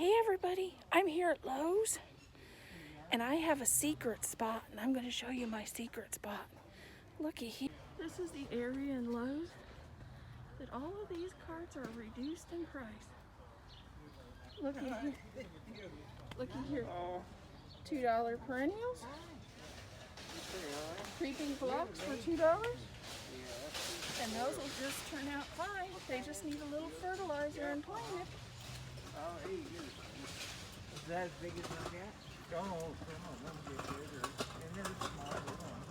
Hey everybody, I'm here at Lowe's and I have a secret spot and I'm going to show you my secret spot. Looky here. This is the area in Lowe's that all of these carts are reduced in price. Looky here. Looky here. $2 perennials. Creeping blocks for $2. And those will just turn out fine. They just need a little fertilizer and plant it. Is that as big as one yet? No, some of them get bigger, and then it's smaller ones.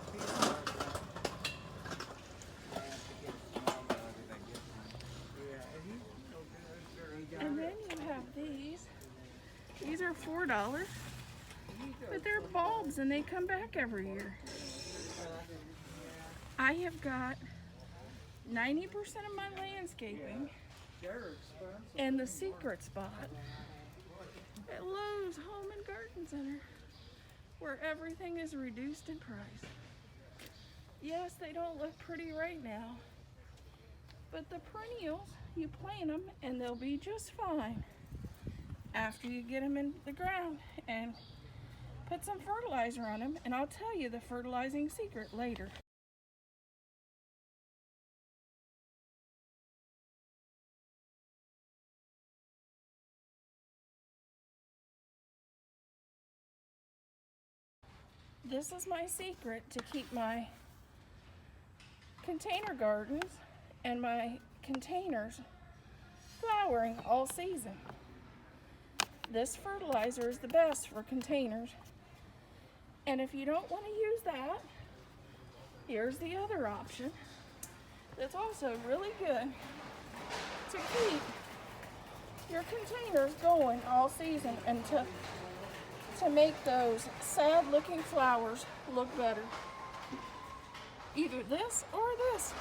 And then you have these. These are $4, but they're bulbs and they come back every year. I have got 90% of my landscaping in the secret spot at Lowe's Home and Garden Center, where everything is reduced in price. Yes, they don't look pretty right now, but the perennials, you plant them and they'll be just fine after you get them in the ground and put some fertilizer on them, and I'll tell you the fertilizing secret later. This is my secret to keep my container gardens and my containers flowering all season. This fertilizer is the best for containers. And if you don't want to use that, here's the other option that's also really good to keep your containers going all season and to make those sad looking flowers look better. Either this or this.